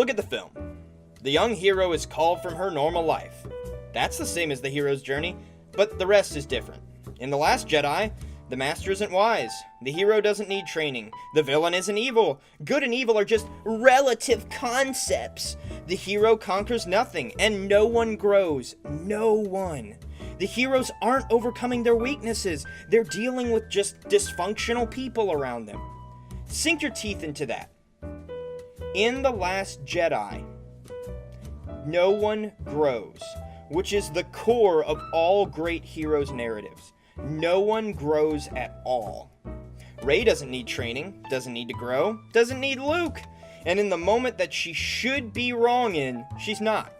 Look at the film. The young hero is called from her normal life. That's the same as the hero's journey, but the rest is different. In The Last Jedi, the master isn't wise. The hero doesn't need training. The villain isn't evil. Good and evil are just relative concepts. The hero conquers nothing, and no one grows. No one. The heroes aren't overcoming their weaknesses. They're dealing with just dysfunctional people around them. Sink your teeth into that. In The Last Jedi, no one grows, which is the core of all great heroes' narratives. No one grows at all. Rey doesn't need training, doesn't need to grow, doesn't need Luke. And in the moment that she should be wrong in, she's not.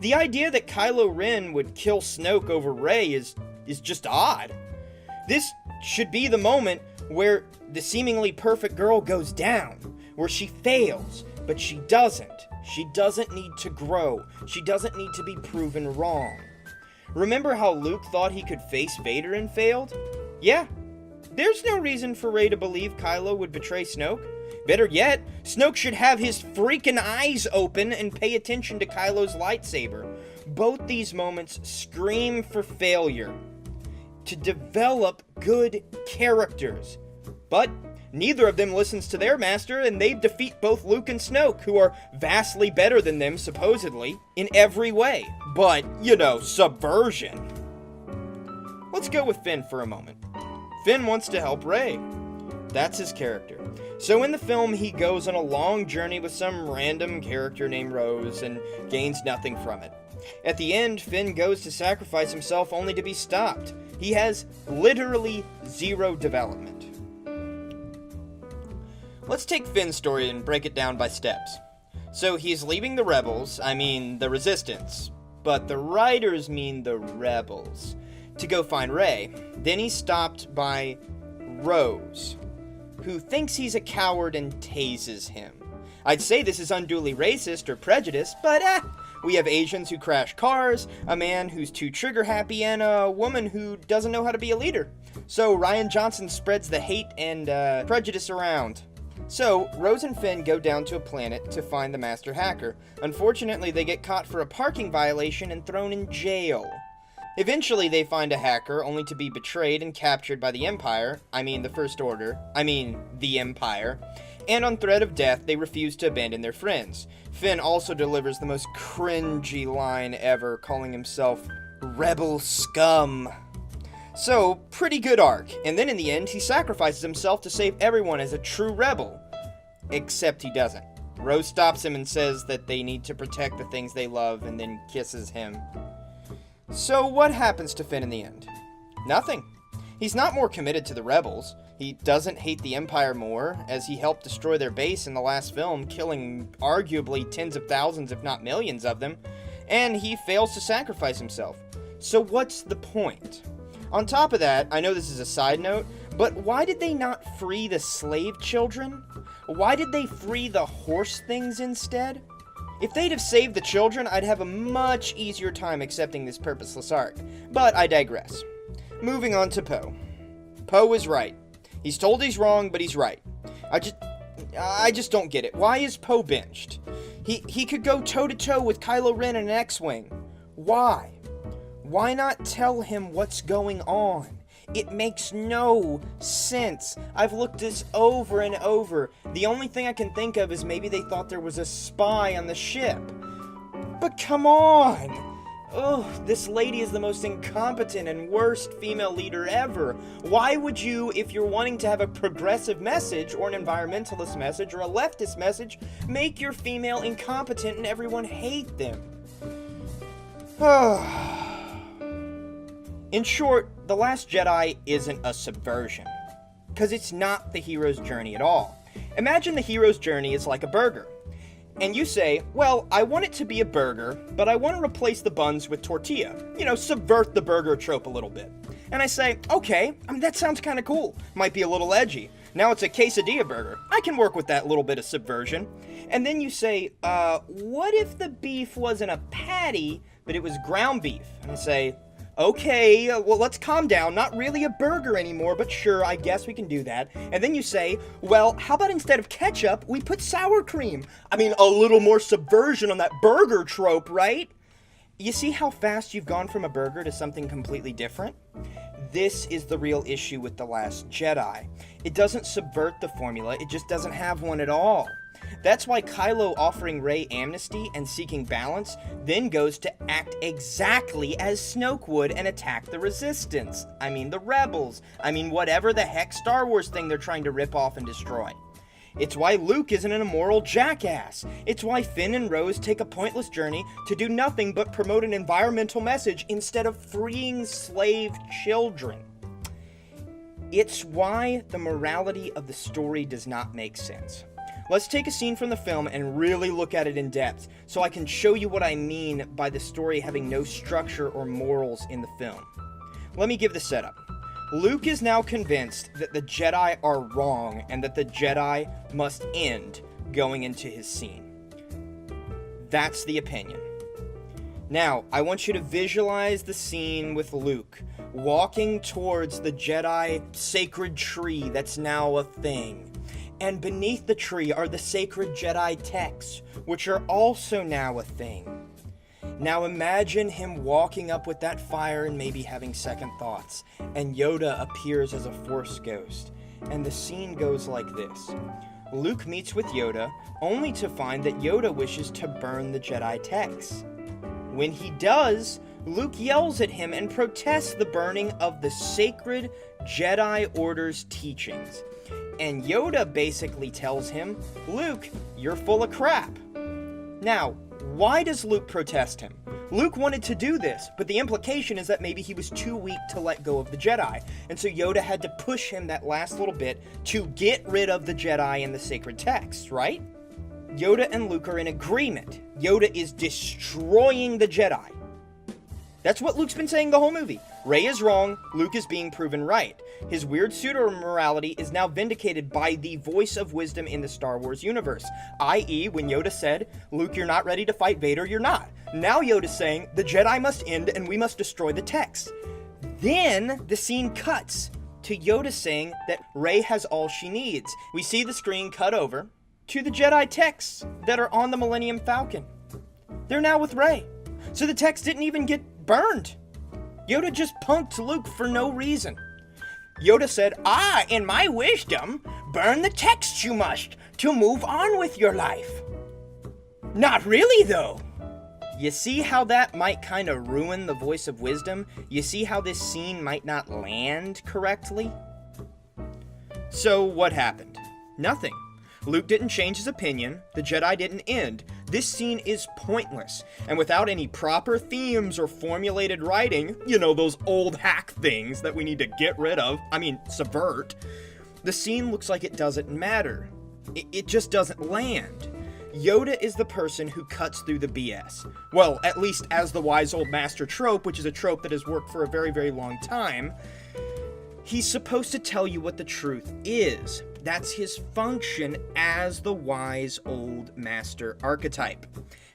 The idea that Kylo Ren would kill Snoke over Rey is just odd. This should be the moment where the seemingly perfect girl goes down, where she fails, but she doesn't. She doesn't need to grow. She doesn't need to be proven wrong. Remember how Luke thought he could face Vader and failed? Yeah, there's no reason for Rey to believe Kylo would betray Snoke. Better yet, Snoke should have his freaking eyes open and pay attention to Kylo's lightsaber. Both these moments scream for failure. To develop good characters. But neither of them listens to their master, and they defeat both Luke and Snoke, who are vastly better than them, supposedly, in every way. But, subversion. Let's go with Finn for a moment. Finn wants to help Rey. That's his character. So in the film, he goes on a long journey with some random character named Rose and gains nothing from it. At the end, Finn goes to sacrifice himself only to be stopped. He has literally zero development. Let's take Finn's story and break it down by steps. So he's leaving the rebels, the resistance, but the writers mean the rebels, to go find Rey. Then he's stopped by Rose, who thinks he's a coward and tases him. I'd say this is unduly racist or prejudiced, but we have Asians who crash cars, a man who's too trigger happy, and a woman who doesn't know how to be a leader. So Rian Johnson spreads the hate and prejudice around. So, Rose and Finn go down to a planet to find the master hacker. Unfortunately, they get caught for a parking violation and thrown in jail. Eventually, they find a hacker, only to be betrayed and captured by the Empire. The First Order. The Empire. And on threat of death, they refuse to abandon their friends. Finn also delivers the most cringy line ever, calling himself Rebel Scum. So, pretty good arc, and then in the end, he sacrifices himself to save everyone as a true rebel. Except he doesn't. Rose stops him and says that they need to protect the things they love, and then kisses him. So what happens to Finn in the end? Nothing. He's not more committed to the rebels. He doesn't hate the Empire more, as he helped destroy their base in the last film, killing arguably tens of thousands if not millions of them, and he fails to sacrifice himself. So what's the point? On top of that, I know this is a side note, but why did they not free the slave children? Why did they free the horse things instead? If they'd have saved the children, I'd have a much easier time accepting this purposeless arc. But I digress. Moving on to Poe. Poe is right. He's told he's wrong, but he's right. I just don't get it. Why is Poe benched? He could go toe-to-toe with Kylo Ren in an X-Wing. Why? Why not tell him what's going on? It makes no sense. I've looked this over and over. The only thing I can think of is maybe they thought there was a spy on the ship. But come on! Ugh, this lady is the most incompetent and worst female leader ever. Why would you, if you're wanting to have a progressive message, or an environmentalist message, or a leftist message, make your female incompetent and everyone hate them? In short, The Last Jedi isn't a subversion, because it's not the hero's journey at all. Imagine the hero's journey is like a burger, and you say, well, I want it to be a burger, but I want to replace the buns with tortilla. Subvert the burger trope a little bit. And I say, okay, that sounds kind of cool. Might be a little edgy. Now it's a quesadilla burger. I can work with that little bit of subversion. And then you say, what if the beef wasn't a patty, but it was ground beef? And I say, okay, well, let's calm down. Not really a burger anymore, but sure, I guess we can do that. And then you say, well, how about instead of ketchup, we put sour cream? I mean, a little more subversion on that burger trope, right? You see how fast you've gone from a burger to something completely different? This is the real issue with The Last Jedi. It doesn't subvert the formula, it just doesn't have one at all. That's why Kylo offering Rey amnesty and seeking balance then goes to act exactly as Snoke would and attack the Resistance. I mean the Rebels. I mean whatever the heck Star Wars thing they're trying to rip off and destroy. It's why Luke isn't an immoral jackass. It's why Finn and Rose take a pointless journey to do nothing but promote an environmental message instead of freeing slave children. It's why the morality of the story does not make sense. Let's take a scene from the film and really look at it in depth so I can show you what I mean by the story having no structure or morals in the film. Let me give the setup. Luke is now convinced that the Jedi are wrong and that the Jedi must end going into his scene. That's the opinion. Now, I want you to visualize the scene with Luke walking towards the Jedi sacred tree that's now a thing. And beneath the tree are the sacred Jedi texts, which are also now a thing. Now imagine him walking up with that fire and maybe having second thoughts, and Yoda appears as a Force ghost, and the scene goes like this. Luke meets with Yoda, only to find that Yoda wishes to burn the Jedi texts. When he does, Luke yells at him and protests the burning of the sacred Jedi Order's teachings. And Yoda basically tells him, Luke, you're full of crap. Now, why does Luke protest him? Luke wanted to do this, but the implication is that maybe he was too weak to let go of the Jedi, and so Yoda had to push him that last little bit to get rid of the Jedi and the sacred texts, right? Yoda and Luke are in agreement. Yoda is destroying the Jedi. That's what Luke's been saying the whole movie. Rey is wrong, Luke is being proven right. His weird pseudo-morality is now vindicated by the voice of wisdom in the Star Wars universe, i.e. when Yoda said, Luke, you're not ready to fight Vader, you're not. Now Yoda's saying, the Jedi must end and we must destroy the text. Then the scene cuts to Yoda saying that Rey has all she needs. We see the screen cut over to the Jedi texts that are on the Millennium Falcon. They're now with Rey. So the text didn't even get burned. Yoda just punked Luke for no reason. Yoda said, in my wisdom, burn the texts you must to move on with your life. Not really, though. You see how that might kind of ruin the voice of wisdom? You see how this scene might not land correctly? So what happened? Nothing. Luke didn't change his opinion, the Jedi didn't end. This scene is pointless, and without any proper themes or formulated writing, those old hack things that we need to get rid of, subvert, the scene looks like it doesn't matter. It just doesn't land. Yoda is the person who cuts through the BS. Well, at least as the wise old master trope, which is a trope that has worked for a very, very long time. He's supposed to tell you what the truth is. That's his function as the wise old master archetype.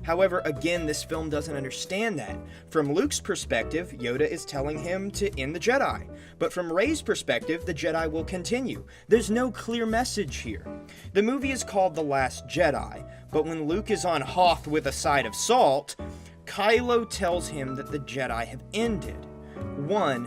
However, again, this film doesn't understand that. From Luke's perspective, Yoda is telling him to end the Jedi. But from Rey's perspective, the Jedi will continue. There's no clear message here. The movie is called The Last Jedi, but when Luke is on Hoth with a side of salt, Kylo tells him that the Jedi have ended. 1.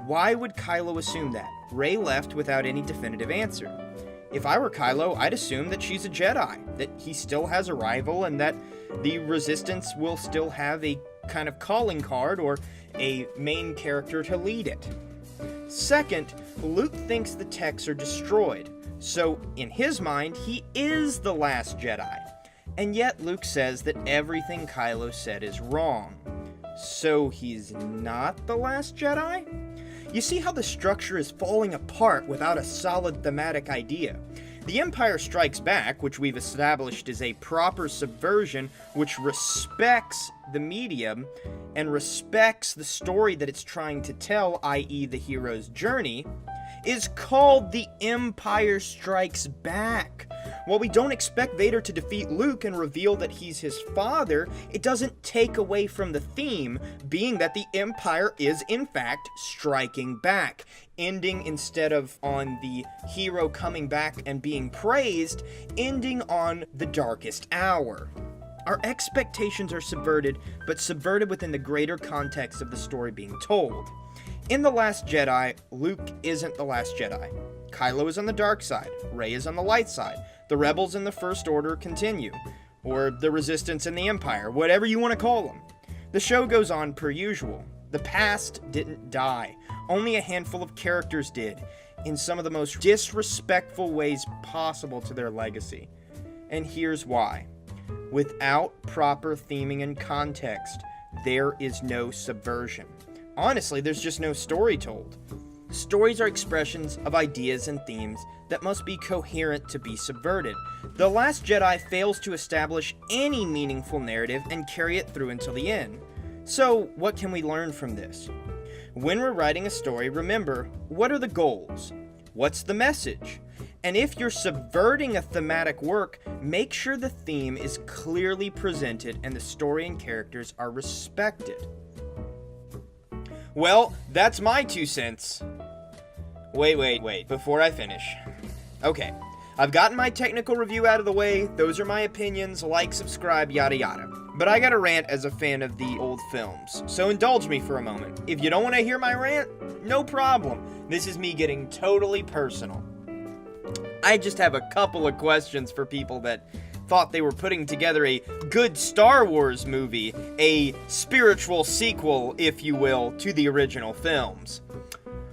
Why would Kylo assume that? Rey left without any definitive answer. If I were Kylo, I'd assume that she's a Jedi, that he still has a rival, and that the Resistance will still have a kind of calling card or a main character to lead it. Second, Luke thinks the texts are destroyed, so in his mind, he is the Last Jedi. And yet Luke says that everything Kylo said is wrong. So he's not the Last Jedi? You see how the structure is falling apart without a solid thematic idea. The Empire Strikes Back, which we've established is a proper subversion which respects the medium and respects the story that it's trying to tell, i.e. the hero's journey, is called The Empire Strikes Back, While we don't expect Vader to defeat Luke and reveal that he's his father, it doesn't take away from the theme, being that the Empire is in fact striking back, ending instead of on the hero coming back and being praised, ending on the darkest hour. Our expectations are subverted, but subverted within the greater context of the story being told. In The Last Jedi, Luke isn't the Last Jedi. Kylo is on the dark side, Rey is on the light side, the rebels in the First Order continue, or the Resistance and the Empire, whatever you want to call them. The show goes on per usual. The past didn't die. Only a handful of characters did, in some of the most disrespectful ways possible to their legacy. And here's why. Without proper theming and context, there is no subversion. Honestly, there's just no story told. Stories are expressions of ideas and themes that must be coherent to be subverted. The Last Jedi fails to establish any meaningful narrative and carry it through until the end. So, what can we learn from this? When we're writing a story, remember, what are the goals? What's the message? And if you're subverting a thematic work, make sure the theme is clearly presented and the story and characters are respected. Well, that's my 2 cents. Wait, before I finish. Okay, I've gotten my technical review out of the way, those are my opinions, like, subscribe, yada yada. But I gotta rant as a fan of the old films, so indulge me for a moment. If you don't want to hear my rant, no problem. This is me getting totally personal. I just have a couple of questions for people that thought they were putting together a good Star Wars movie, a spiritual sequel, if you will, to the original films.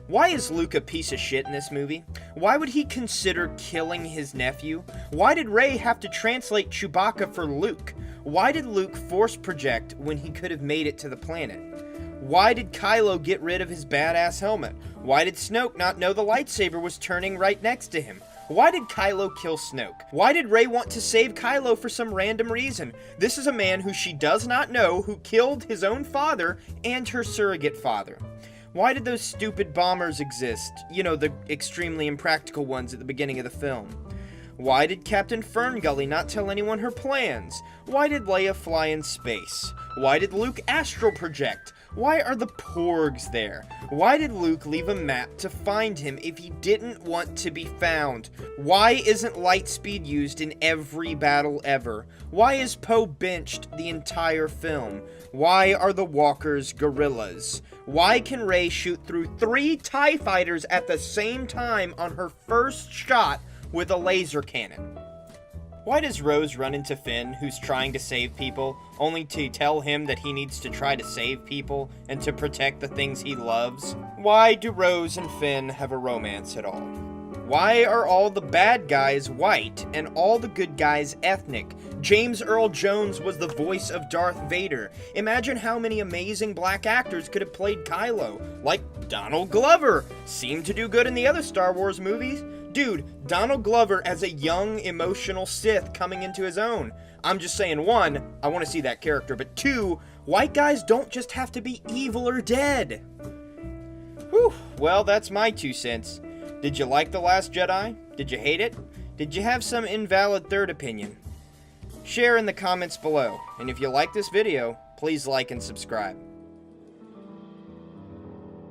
Why is Luke a piece of shit in this movie? Why would he consider killing his nephew? Why did Rey have to translate Chewbacca for Luke? Why did Luke force project when he could have made it to the planet? Why did Kylo get rid of his badass helmet? Why did Snoke not know the lightsaber was turning right next to him? Why did Kylo kill Snoke? Why did Rey want to save Kylo for some random reason? This is a man who she does not know who killed his own father and her surrogate father. Why did those stupid bombers exist? You know, the extremely impractical ones at the beginning of the film. Why did Captain Ferngully not tell anyone her plans? Why did Leia fly in space? Why did Luke astral project? Why are the Porgs there? Why did Luke leave a map to find him if he didn't want to be found? Why isn't lightspeed used in every battle ever? Why is Poe benched the entire film? Why are the walkers gorillas? Why can Rey shoot through 3 TIE fighters at the same time on her first shot with a laser cannon? Why does Rose run into Finn, who's trying to save people, only to tell him that he needs to try to save people and to protect the things he loves? Why do Rose and Finn have a romance at all? Why are all the bad guys white and all the good guys ethnic? James Earl Jones was the voice of Darth Vader. Imagine how many amazing black actors could have played Kylo, like Donald Glover. Seemed to do good in the other Star Wars movies. Dude, Donald Glover as a young, emotional Sith coming into his own. I'm just saying, 1, I want to see that character, but 2, white guys don't just have to be evil or dead. Whew, well, that's my 2 cents. Did you like The Last Jedi? Did you hate it? Did you have some invalid third opinion? Share in the comments below, and if you like this video, please like and subscribe.